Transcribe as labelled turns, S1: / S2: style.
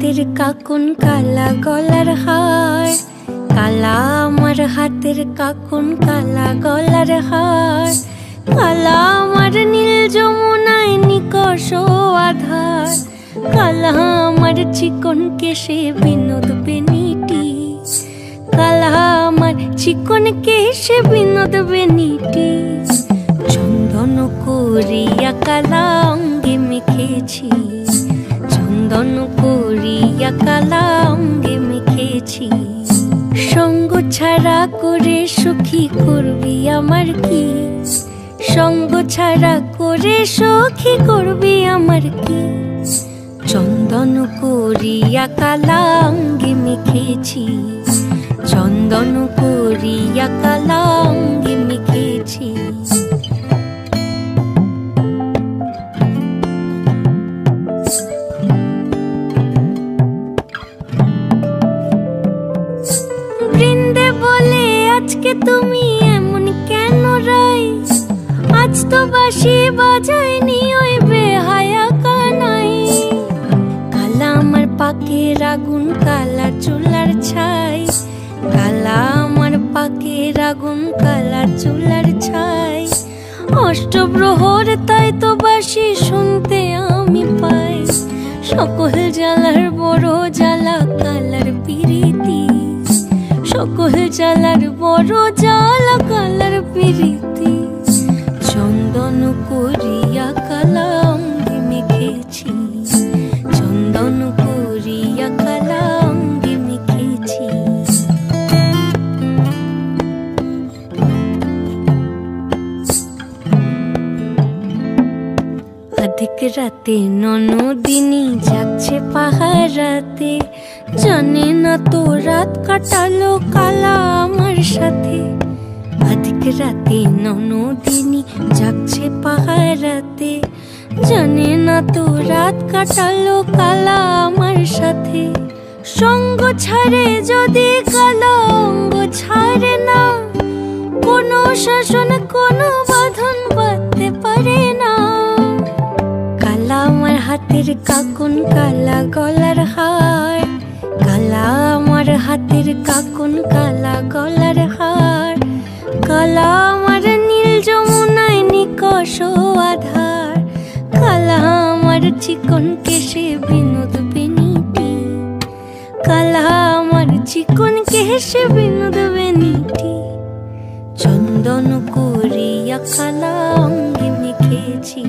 S1: হাতের কাকুন কালা গলার হার, কালা আমার হাতের কাকুন কালা গলার হার, কালা আমার নীল যমুনায় নিকষ আধার, কালা আমার চিকন কেশে বিনোদ বেনিটি, কালা আমার চিকন কেশে বিনোদ বেনিটি। চন্দন করিয়া কালা অঙ্গে মেখেছি, চন্দন করিয়া কালা অঙ্গে মেখেছি। সঙ্গ ছাড়া করে সুখী করবি আমার কি, সঙ্গ ছাড়া করে সুখী করবি আমার কি। চন্দন করিয়া কালা অঙ্গে মেখেছি, চন্দন করিয়া কালা অঙ্গে মেখেছি। বৃন্দে বলে আজকে তুমি এমন কেন রাই, আজ তো বাঁশি বাজায়নি ওই বেহায়া কানাই। কালা আমার পাকের আগুন কালা চুলার ছাই, কালা আমার পাকের আগুন কালা চুলার ছাই। অষ্টপ্রহর তাই তো বাঁশি শুনতে আমি পাই, সকল জ্বালার বড় জ্বালা কালার পিরিতি, সকল জ্বালার বড় জ্বালা কালার পিরিতি। চন্দন করিয়া কালা অঙ্গে মেখেছি, চন্দন করিয়া কালা অঙ্গে মেখেছি। অধিক রাতে ননদিনী যাচ্ছে পাহারাতে, জানে না তো রাত কাটালো কালা আমার সাথে। অধিক রাতে ননদিনী যাচ্ছে পাহারাতে, জানে না তো রাত কাটালো কালা আমার সাথে। সঙ্গ ছাড়ে যদি কালা অঙ্গ ছাড়ে না, কোনো শাসন কোনো বাঁধন বাঁধতে পারে না। কালা আমার হাতের কাকুন কালা গলার হার, কালা আমার হাতের কাকুন কালা গলার হার, কালা আমার নীল যমুনায় নিকষ আধার, কালা আমার চিকন কেশে বিনোদ বেনিটি, কালা আমার চিকন কেশে বিনোদ বেনিটি। চন্দন করিয়া কালা অঙ্গে মেখেছি।